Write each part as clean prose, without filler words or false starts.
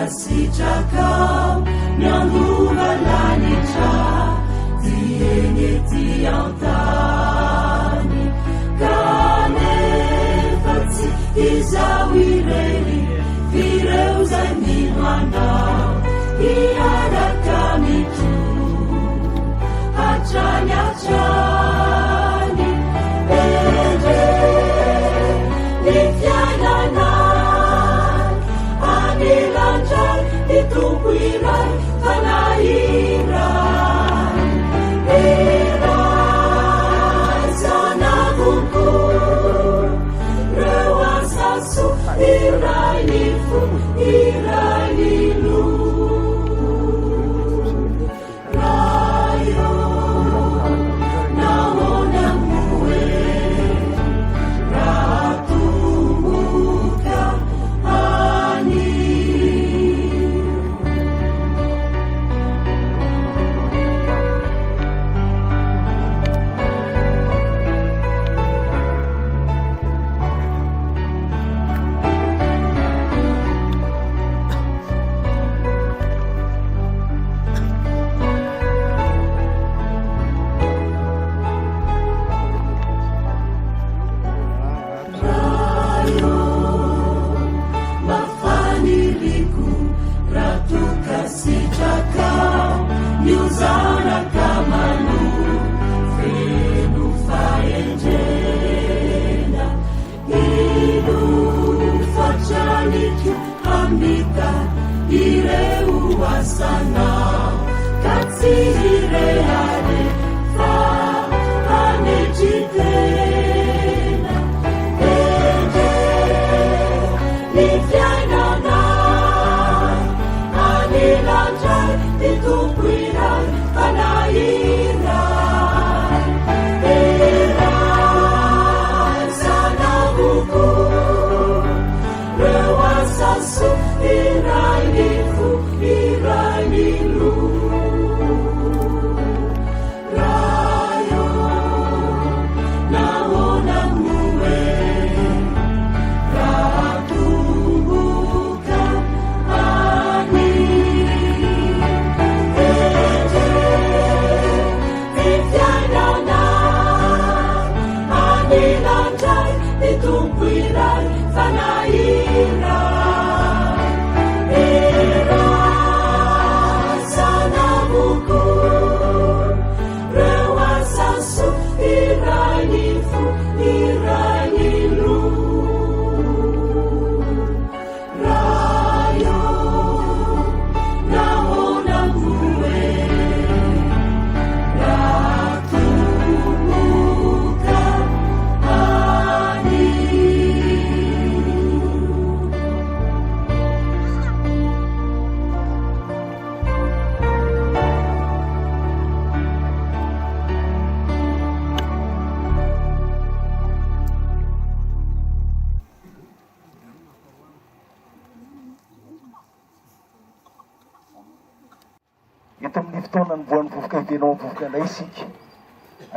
sitraka miangova lanitra dienety antany kanefa tsy izao irery vireo zay minoanao iaraka mito hatrany hatrany endre ny fiainanay anilandray ny tompo iray fanairay iray zanakoko reo asaso iray ny fo iray ny lo rayo naona moe ratumbuka ani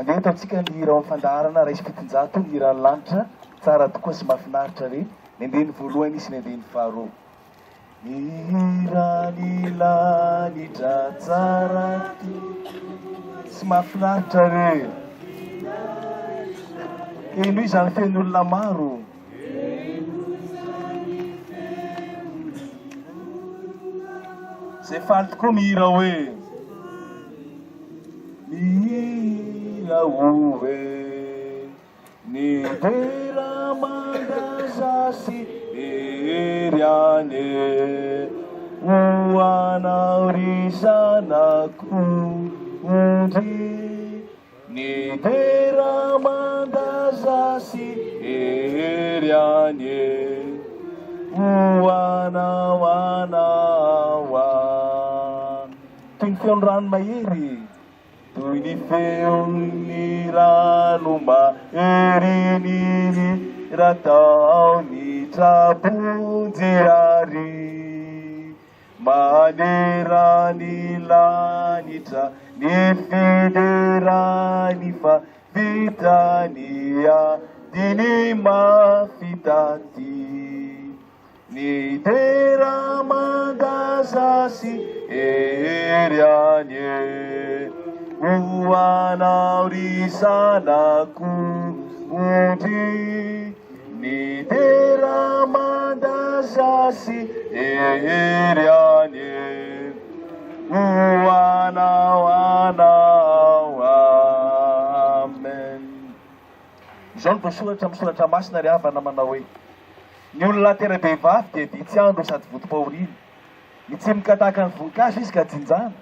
andeha ataontsika ny hira mifandarana raha isy fitonjato ny hiran'ny lanitra tsara tokoa sy mahafinaritra re ny andeny voalohany isy ny andeny faharoa ny hirany lanitra tsara sy mahafinaritra re eno izy zany fen'olona maro zay faly tokoa mihira hoe ove ny tera mandazasy eriane hoanao risanako ondry ny tera mandazasy eriane hoanao anaoa toy ny feony rano mahery toy ny feony rano maherininy ratao ny trabonjy ary manerany lanitra ny fiderany fa vitany adiny mafitaty ny tera manda zasy ery any ho anao ry zanako ondry ny tera mandazasy ery any ho anao amen. Izao no voasoratra amin'ny soratra masina ry havana manao hoe ny olona tera-behivavy dia vitsy andro sady votom-pahoriana, mitsimoka tahaka ny voninkazo izy ka tsinjana,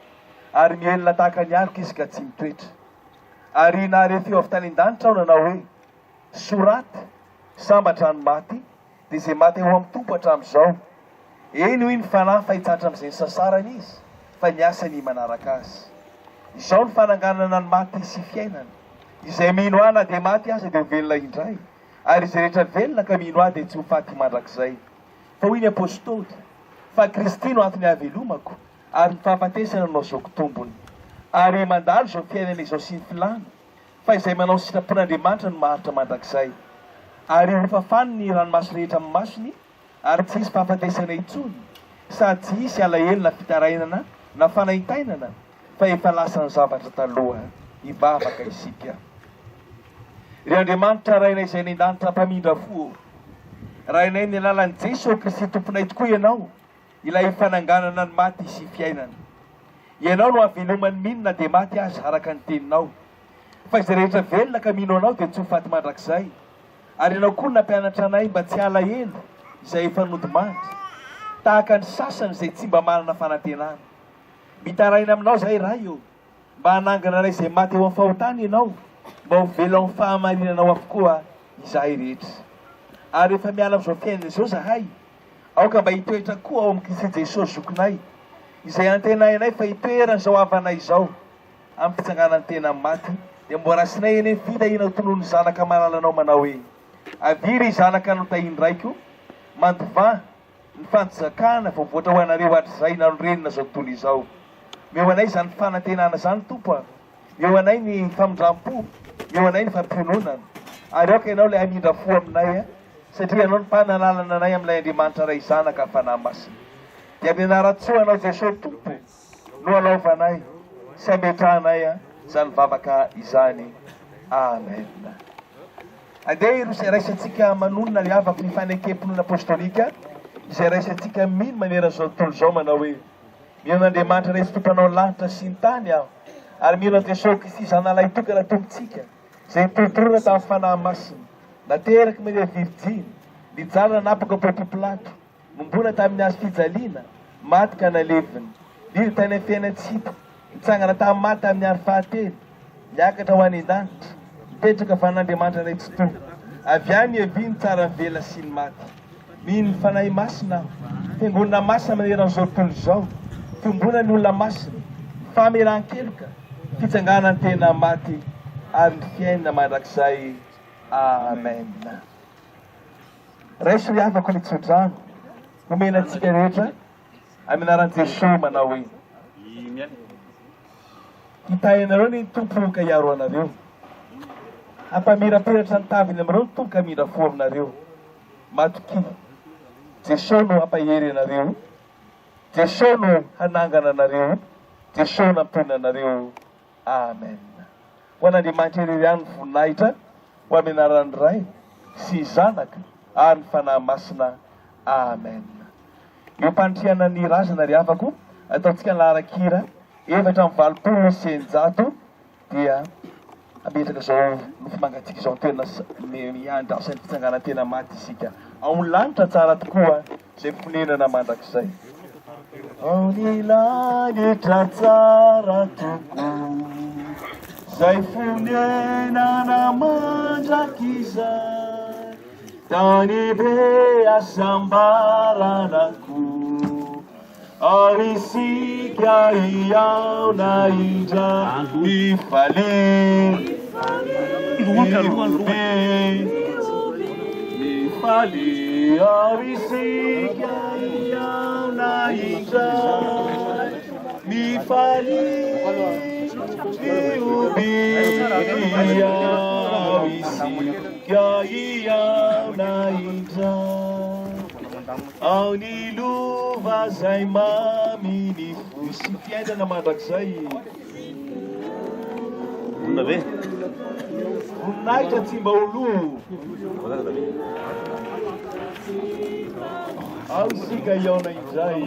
ary mielona tahaka ny aroka izy ka tsy mitoetra. Ary naharefeo avy tany an-danitra aho nanao hoe soraty sambatra ny maty dia izay maty eo amin'ny tompo hatramin'izao. Eny hoy ny fanahy fa hitsatra amin'izay ny sasarany izy fa ny asany manaraka azy. Izao ny fananganana ny maty sy fiainana, izay mino ahy na dia maty aza dia ho velona indray, ary izay rehetra velona ka mino ahy dia tsy ho faty mandrakizay. Fa hoy ny apôstôly fa Kristy no antony havelomako ary ny fahafatesana no azaoko tombony. Ary mandalo izao fiainana izao sy ny filana, fa izay manao sitrapon'Andriamanitra no maharitra mandrakizay. Ary ho fafany ny ranomaso rehetra amin'ny masony, ary tsy hisy fahafatesana intsony, sady tsy hisy alahelo na fitarainana na fanaintainana, fa efa lasa ny zavatra taloha hivavaka isika. Ry Andriamanitra rainay izay ny an-danitra mpamindra fo, rainay ny alalan'i Jesosy Kristy tomponay tokoa ianao, ilay fananganana ny maty sy fiainana. Ianao no havelomany mino na dia maty azy araka ny teninao, fa izay rehetra velona ka mino anao dia tsy ho faty mandrakizay. Ary ianao koa nampianatra anay mba tsy alahelo izay efa nodimandry, tahaka ny sasany izay tsy mba manana fanantenana. Mitaraina aminao izay raha eo, mba hanangana anay izay maty eo amin'ny fahotany ianao, mba ho velo amin'ny fahamarinanao avokoa izahay rehetra. Ary efa miala amin'izao fiainana izao zahay, aoka mba hitoetra koa ao amin'ny Kristy Jesosy zokinay, izay antenay anay fa hitoerana izao havanay izao amin'ny fitsanganany tena maty, dia mbo rasinay eny vita inao tonoho ny zanaka malalanao manao hoe aviry zanaka no tahiny raiko, mandova ny fanjakana voavoatra ho anareo hatr'izay nanorenina zao tontolo izao. Meo anay izany fanantenana zany Tompo a, meo anay ny famindram-po, meo anay ny fampiononana, ary aoka ianao ilay hamindra fo aminay a, satria ianao ny mpananalana anay amin'ilay Andriamanitra ray zanaka fanahy masina. Dia amin'ny anaran-tsoa anao Jesosy Tompo no alaovanay sy ametrahanay a izany vavaka izany. Amen. Andeha irosay raisantsika manonona ny havaka ny fanekempon'ny apôstôlika, izay raisantsika mino maneran'izao tontolo izao manao hoe mino Andriamanitra resy tompanao lanitra sy ny tany aho, ary mino Jesosy Kristy zanalahy tokana tompontsika izay nitorotorona tamin'ny fanahy masina, nateraky Maria Virjiny, nijanona napaka Pônto Pilato, nombona tamin'ny hazo fijaliana, maty ka naleviny, niry tany amin'ny fiainantsika, nitsangana tamin'ny maty tamin'ny andro fahatelo, niakatra ho any an-danitra, mipetraka van'Andriamanitra ray tsy toa, avy any eviny tsara ny vela sy ny maty. Mino ny fanahy masina, fiangonana masina maneran'izao tontolo izao, fiombona ny olona masina, fameran-keloka, fitsanganany tena maty ary ny fiainana mandrakizay. Amen. Raiso hiavako ny tsodrano, homenantsika rehetra amin'ny anaran'i Jesosy manao hoe hitahinareo ny tompo ka hiaro anareo, hampamirapiratra ny taviny amin'ireo ny tompo ka mindra fo aminareo. Matoky Jesosy no hampahery anareo, Jesosy no hanangana anareo, Jesosy no hampona anareo. Amen. Ho an'Andriamanitra irery ihany ny voninahitra, ho amin'ny anaran'ny Ray sy Zanaka ary ny fanahy masina. Amen. Eo mpanitriana ny razana ry havako, ataontsika ny laharan-kira 720 dia ametraka izao nofimangatsika izao tena miandrasa ny fitsanganan tena maty isika ao ny lanitra tsara tokoa izay fonenana mandrakizay. Ao ny lanitra tsara tokoa izay fonenana mandrakizay, tany be asambaranako, ary isika hiaona indra mifaly mifaly, ary isika hiaona indra mifaly miobia, isika hiaona indra. ao ny lova zay mamy ny fosy fiainana mandrakizay Nave? voninahitra tsy mba olo ao isika iaona indray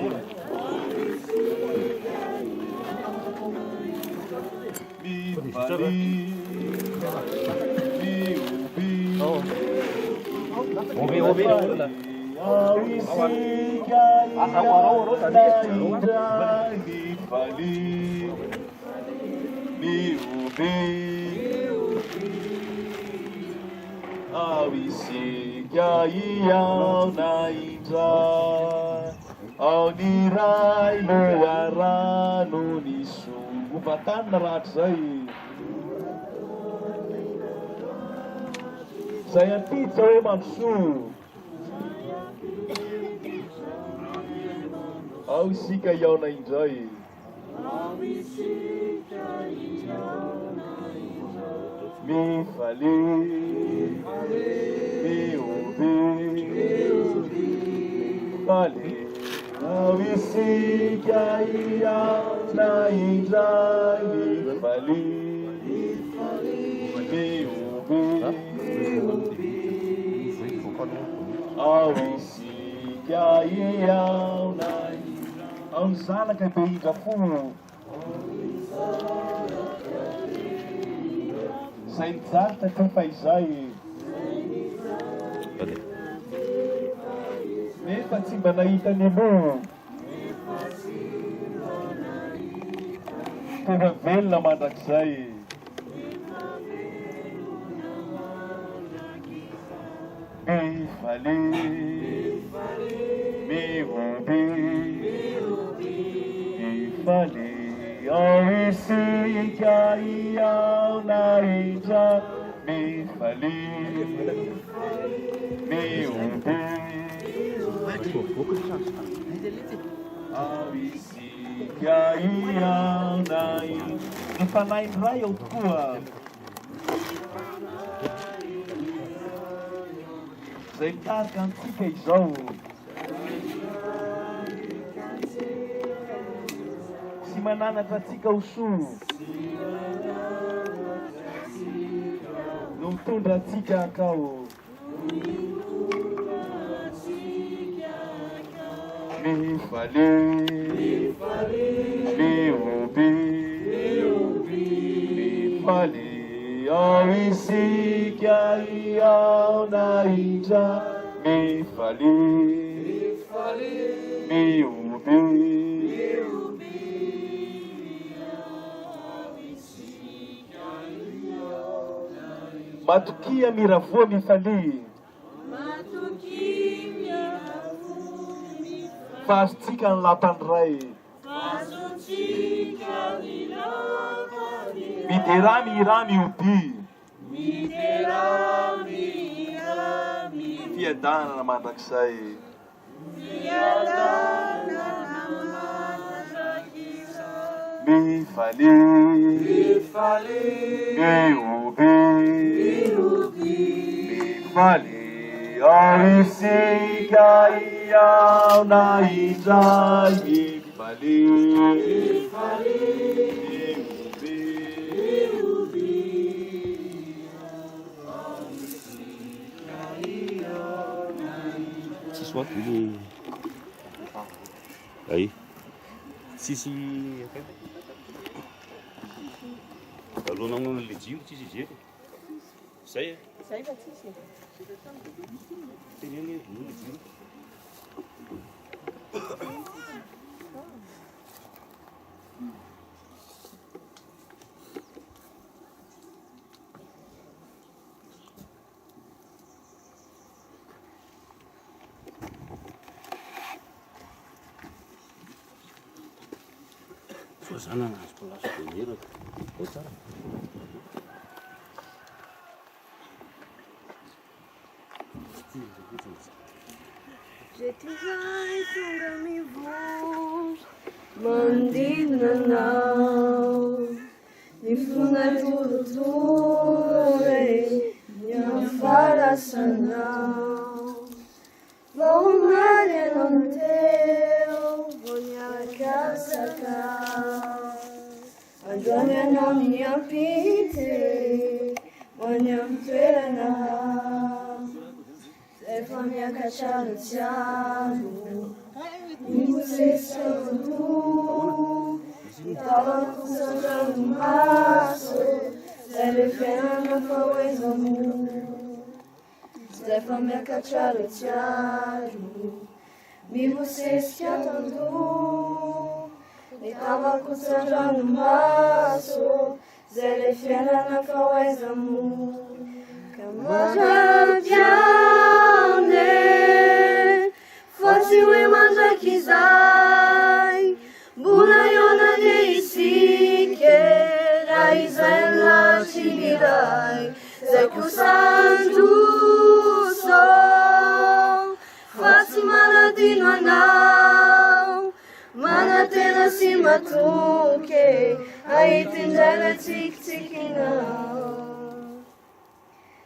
mifaly Obe. ao isika iaona indray mifaly miobe ao isika iaona indray ao ny ray loharano ny songo vatanina rahatry zay antiditra hoe mandrosoa ao isika iaona indray mifaly miobe faly ao isika iaona indray mifaly miobe ao isika iaona ao ny zanaka be indra fo zay nijaritra tefa izay nefa tsy mba nahitany alo tena velona mandrakizay mifaly miobe mifaly ao isika iaona indray mifaly miobe ao isika iaona ny fanahy ny ray ao tokoa zay mitarika antsika izao sy mananatra atsika ho soa no mitondra atsika akao mifaly miobe mifaly ao isika iaona indray mifaly miobe matokia miravoa mifaly fahazotsika ny lapany ray midera mira mioby fiadanana mandrakizay mifaly miobe mifaly ao isika iaona indray mifaly Sisy ele aí sisy alô não legiu tsisy jeito zay Zay fa tsisy. teneny legiu Suasana sekolah dinheiro, botar. Jetizai sungami voz, mandinanau, nifuna tudo, minha farasanau, vão malha Teo, vogliamo sacca. Andrò mia pite, vogliamo terena. Se fammi a cacciare il cielo, mi possessi tu. Tava com Sandra no maço, Zé Lefena foi amor. Zé famia cacciare ciaro, mi você schiatandu. Tava com Sandra no maço, Zé Lefena foi amor. Camaja piane, fácil e manja kizai. Bunayona neisike, raizela chinirai, zekusandu so, fasimana dinanau, manatena simatuke, aitindela tik-tikinau.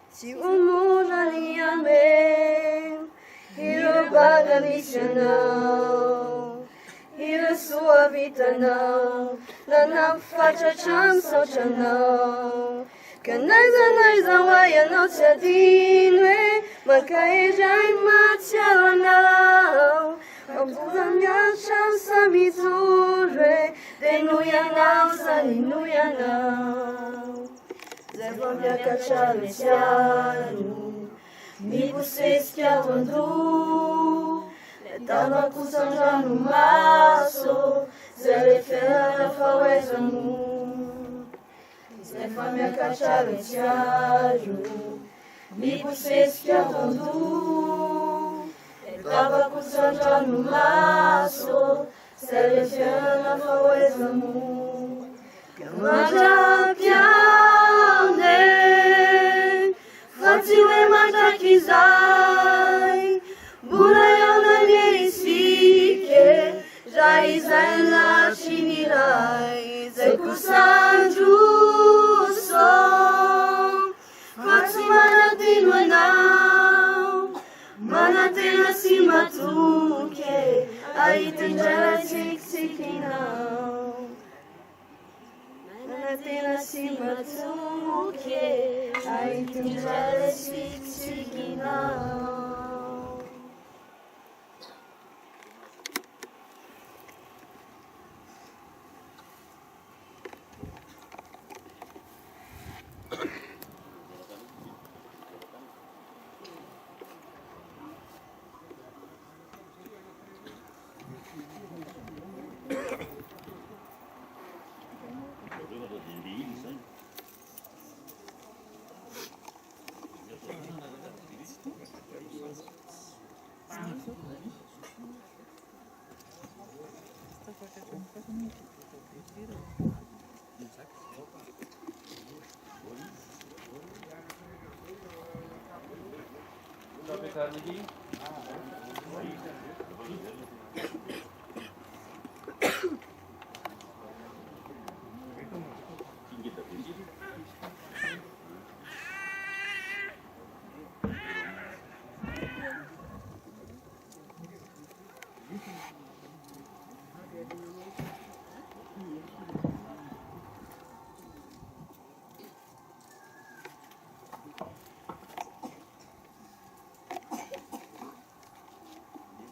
Si umura niyame, hirubaga nishanau. Ira sua vida não faça chance de não. Canais awaia não te adine, macaeja e mate não. Abusa minha chance misure, denuia não, salinuia não. Leva minha cachorra chiaro, me vocês que abandonou. Tava com Sandra no maço, Zé Lefena foi amor. Zé famia cachorra chiaro, me vocês que abandonou. Tava com Sandra no maço, Zé Lefena foi amor. Camaja piane, fácil e manja kizai. Bunayana neisike, raizela chinirai, zekusandu so, fatimana dinuanau, manatena simatuke, aitendela tik-tikinau. Manatena simatuke, aitendela tik-tikinau.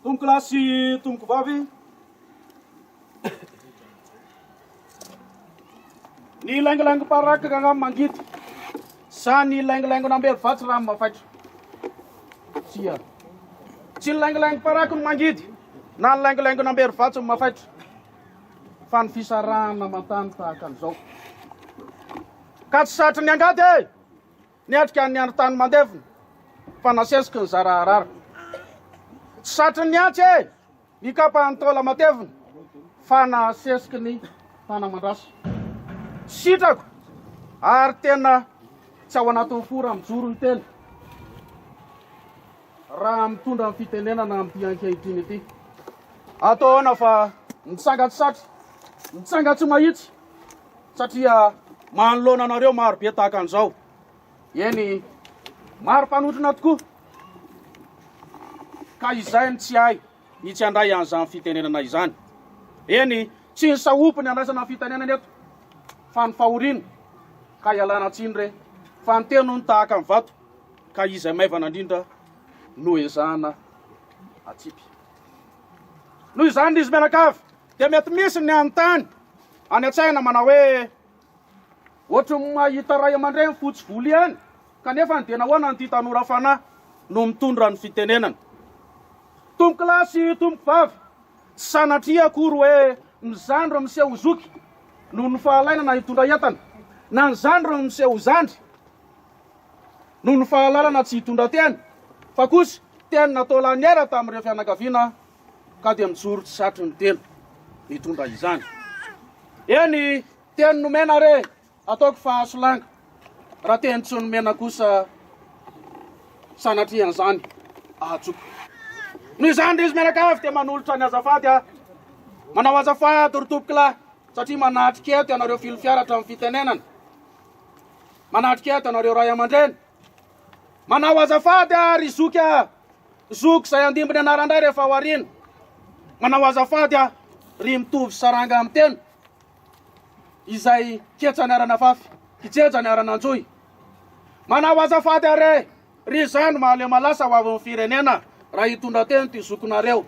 Tomboko lahy sy tomboko vavy, ny laingolaingo paraka ka mangidy sa ny laingolaingo nambery vatsy raha mafaitra. Tsy ny laingolaingo paraka no mangidy na ny laingolaingo nambery vatsy no mafaitra, fa ny fisarahana mantany tahaka an'izao. Ka tsy satry ny angady e, niatrika ny andro tany mandevina fa nasesiky ny zaraharara. Tsy satry ny atsy e, nikapa ny taola matevina fa nasesiky ny tana mandrasa. Sitrako ary tena tsy ao anatin'ny fora mijoro ny teny raha mitondra ny fitenenana amin'ity ankehitriny ity. Ataona fa nitsangatsy satry, nitsangatsy mahitsy satria manoloana anareo maro be tahaka an'izao. Eny maro mpanotrona tokoa ka izay ny tsy hay itsy andray an'izany fitenenana izany. Eny tsy ny saopiny andraisana fitenenana eto fa ny fahoriana ka ialana tsiny re fa ny teno ny tahaka amin'ny vato ka izay maivana indrindra no ezahana atsipy. Noho izany izy mianakavy dia mety misy ny an-tany any an-tsaina manao hoe ohatry mahita ray aman-dreny fotsy voly ihany kanefa ny dia nahoana ny ty tanora fanahy no mitondra ny fitenenana. Tomboky lahy sy tomboky vavy tsy sanatria akory hoe mizandro miseho zoky no ny fahalaina na hitondra entana na ny zandro miseho zandry no ny fahalalana tsy hitondra tena fa kosa teny natao laniera tamin'ireo fianakaviana ka dia mijoro tsy satry ny telo mitondra izany. Eny teny nomena re ataoko fahasolanga raha teny tsy nomena kosa sanatrian'izany ahatsoko. Noho izany izy mianakavy dia manolotra ny azafady manao azafady ry tomboky lahy satria manatrika eto ianareo filo fiaratra amin'ny fitenenana, manatrika eto ianareo ray aman-dreny, manao azafady ry zoky zoky izay andimbony anarandray rehefa ao arina, manao azafady ry mitovy saranga amin'ny tena izay ketsa ny arana fafy kitseja ny arana anjoy, manao azafady are ry zany mahale malasa ho avy amin'ny firenena raha hitondra teny ty zokonareo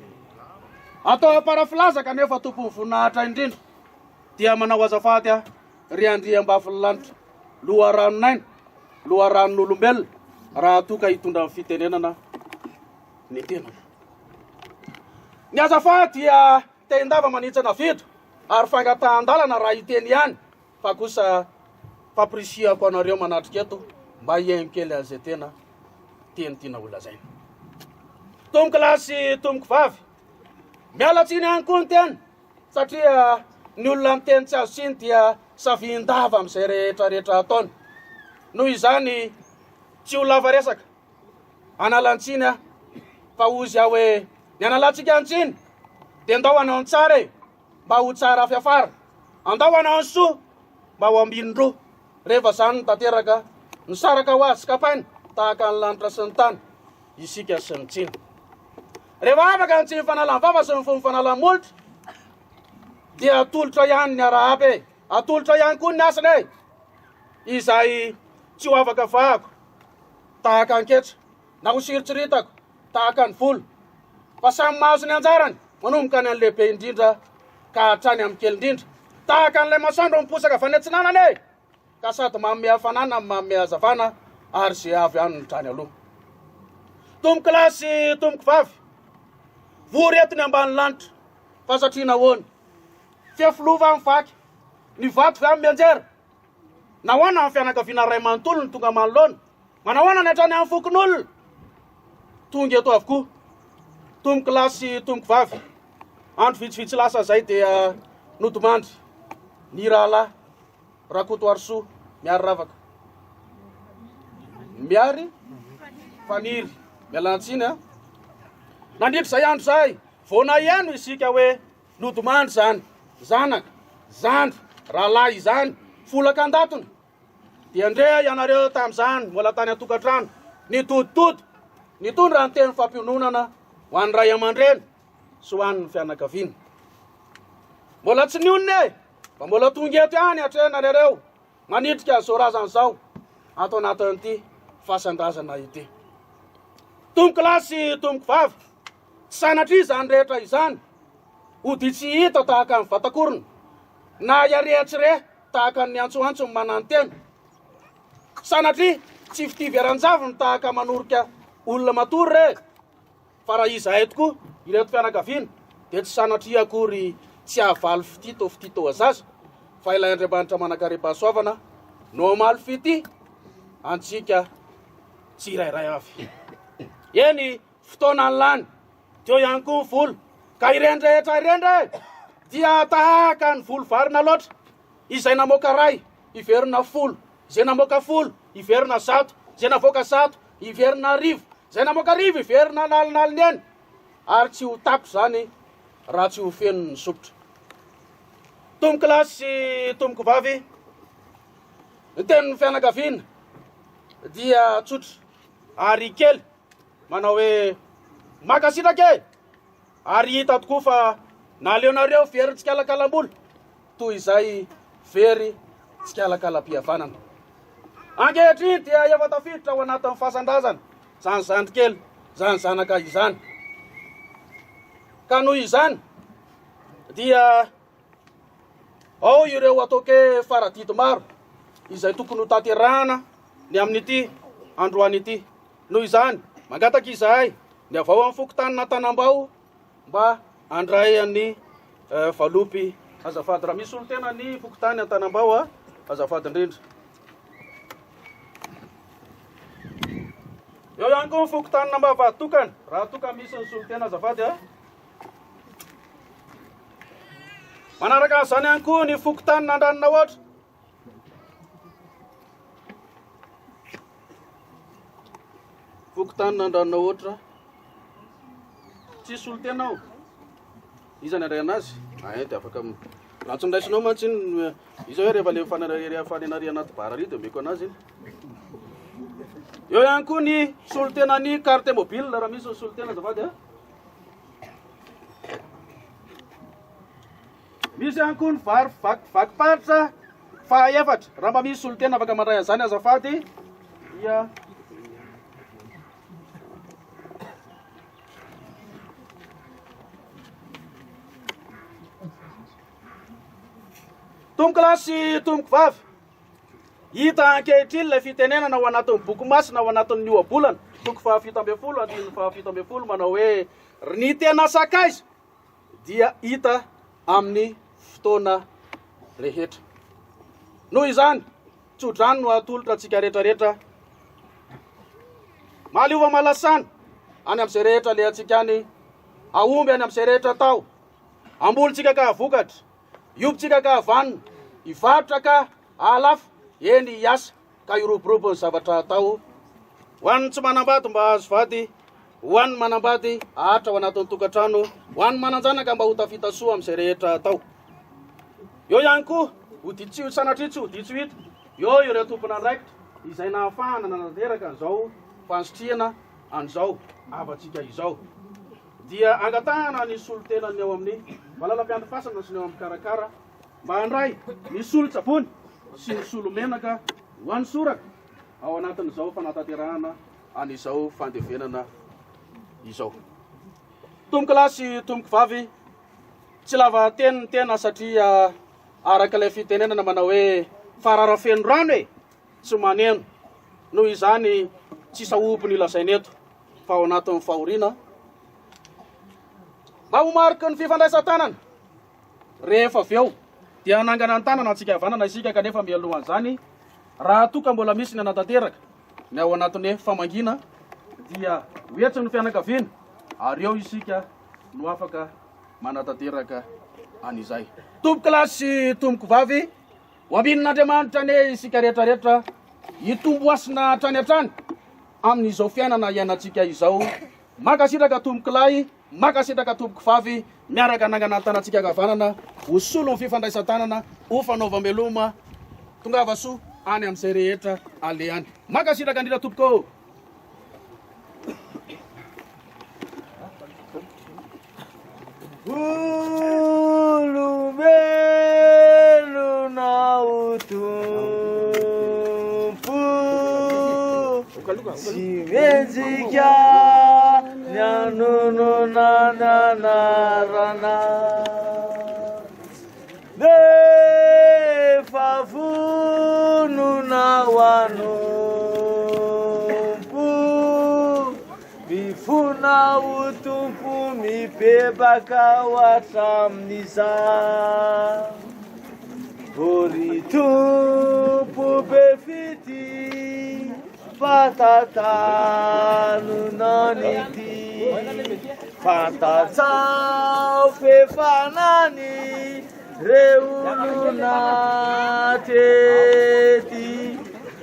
atao aparafilazaka kanefa tompony voninahitra indrindra dia manao azafady ry andriam-bafy lanitra loharaноnaina loharanon'olombelona raha toka hitondra amin'ny fitenenana ny tena. Ny azafady dia ten-dava manitsana vito ary fangatahan-dalana raha hiteny ihany fa kosa fampirisiako anareo manatrika eto mba hiaino kely azay tena teny tiana olazaina. Tomboky lahy sy tomboky vavy miala tsiny ihany koa ny tena satria ny olona miteny tsy azo tsiny dia savian-dava amin'izay rehetrarehetra ataony. Noho izany tsy ho lava resaka analantsiny fa ozy aho hoe ny analantsika antsiny dia andao anao ny tsara mba ho tsara fiafara, andao anao ny soa mba ho ambindro rehefa zany tanteraka nisaraka ho azy kapainy tahaka ny lanitra sy ny tany isika sy ny tsiny. Rehefa afaka ny tsy mifanalam-bava sy ny fomba fanalam-molotra dia atolotra ihany ny arahabe, atolotra ihany koa ny asany izay tsy ho afaka vahako tahaka anketra na ho siritsiritako tahaka ny volo fa samy mahazo ny anjarany manomboka ny an'lehibe indrindra ka hatrany amin'ny kely indrindra tahaka n'ilay masandro miposaka vanetsinanany ka sady manome hafanana manome hazavana ary zay avy any ny trany aloha. Tomboky lahy sy tomboky vavy vory etony ambany lanitra fa satria nahoana fiafilova amin'ny vaky ny vato vy amin'ny mianjera nahoana amin'ny fianakaviana ray manontolo ny tonga manoloana manahoana ny hatrany amin'ny fokon'olona tonga eto avokoa. Tomboky lahy sy tomboky vavy andro vitsivitsy lasa zay dia nodomandry ny rahalahy rakoto arsoa miary ravaka miary faniry mialantsiny nandritra zay andro zay vona ihano isika hoe nodomandry zany zanaka zandry rahalahy izany folaka andatony dia ndre ianareo tamin'izany mbola tany atokantrano nitoditodo nitondra ny teny fampiononana ho an'ny ray aman-dreny sy ho an'ny fianakaviana. Mbola tsy nionne fa mbola tonga eto ihany hatrena rereo manitrika azao razan'izao ato anatin'ity fasandrazana ity. Tomboky lahy sy tomboky vavy tsy sanatria izany rehetra izany ho dia tsy hita tahaka ny vatakorona na iarehitsy re tahaka ny antsoantso ny manantena sanatria tsy fitiveran-javony tahaka manorika olona matory re fa raha izahay tokoa ireto fianakaviana dia tsy sanatria akory tsy ahavaly fitito fitito azaza fa ilay Andriamanitra manakarepahasoavana no amaly fity antsika tsy irairay avy. Eny fotoana ny lany teo ihany koa ny volo ka irendrehetra irendre dia tahaka ny volo varina loatra izay namoaka ray iverina folo, izay namoaka folo iverina zato, izay navoaka zato iverina arivo, izay namoaka arivo iverina nalinaliny eny ary tsy ho tako zany raha tsy ho feno ny sopotra. Tomboky lahy sy tomboky vavy ny tenin'ny fianakaviana dia tsotra ary kely manao hoe makasitraka ary hita tokoa fa naleonareo very tsikalakalam-bolo toy izay very tsikalakalam-pihavanana. Ankehitriny dia efa tafiditra ao anatin'ny fahasandrazana zany zandrikely zany zanaka izany. Ka noho izany dia ao ireo ataoke faradido maro izay tokony ho tanterahana ny amin'ity androany ity. Noho izany mangataka izahay ny avao amin'ny fokotanina Tanambao mba andray an'ny valopy azafady. Raha misy olo tena ny fokotany Tanambao azafady indrindra. Eo ihany koa ny fokotanina Mbavady tokana raha toka misy ny solotena azafady manaraka an'izany ihany koa ny fokotanina Andranina ohatra. Fokotanina Andranina ohatra tsisy solotena ao izany andray anazy dia afaka ratson-draisinao mantsy izy hoe rehefa le fanenary anaty barary dia meko anazy iny. Eo ihany koa ny solotena ny carte mobile raha misy ny solotena azafady misy ihany koa ny vary vakiparitra fahaefatra raha mba misy solotena afaka mandray an'izany azafady ia tomboko lahy sy tomboko vavy. Hita ankehitriny ilay fitenenana ao anatin'ny boky masina ao anatin'ny nioabolana toko 7 andininy 7 manao hoe ny tena sakaiza dia hita amin'ny fotoana rehetra. Noho izany tsodrano no atolotra antsika rehetrarehetra mahaliova malasana any amin'izay rehetra le antsika any aomby any amin'izay rehetra tao ambolontsika ka vokatra iobontsika ka vanina ivarotra ka alafa eny iasa ka iroborobo ny zavatra atao ho an'ny tsy manambady mba azo vady, ho an'ny manambady ahatra ao anatin'ny tokantrano, ho an'ny mananjanaka mba ho tafita soa amin'izay rehetra atao. Eo ihany koa hoditsio sanatritsy hoditso hita eo ireo tompona andraikitra izay nahafahana nanateraka an'izao fansitriana an'izao avatsika izao dia angatahana ny solotenany ao amin'ny malalam-piandrifasana sy ny eo amin'ny karakara mba handray ny solo-tsapony sy ny solo-menaka ho an'ny soraka ao anatin'izao fanatanterahana an'izao fandevenana izao. Tomboko lahy sy tomboko vavy tsy lava teny tena satria araka ilay fitenenana manao hoe fararafeno rano tsy maneno. Noho izany tsy sahobo ny lazainy eto fa ao anatin'ny fahoriana mba ho mariky ny fifandraisan-tanana rehefa avy eo dia nangana ny tanana antsika havanana isika kanefa mialohan'izany raha toka mbola misy ny anatanteraka ny ao anatin'ny famangina dia hoetry ny fianakaviana ary eo isika no afaka manatanteraka an'izay. Tomboko lahy sy tomboko vavy ho amin'Andriamanitra ne isika rehetrarehetra hitomboasina hatrany hatrany amin'izao fiainana iainantsika izao. Makasitraka tomboko lahy, makasitraka tomboko vavy miaraka nangana tanantsika kavanana ho solo ny fifandraisan-tanana ho fanaovam-beloma tongava soa any amin'izay rehetra ale any. Makasitraka indrindra tompoko. Olombelona ho tompo sy menzika ny anonona ny anarana nefa vonona ho anompo mifona ho tompo mibebaka ho hatramin'izany vory tompo be fity fatatanonan'ity fantatsao fefanany reolona tety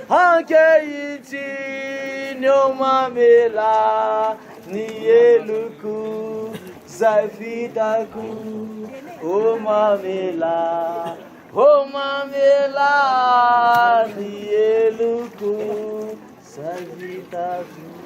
ankehitsiny eo mamela ny eloko zay vitako o mamela ny eloko zay vitako.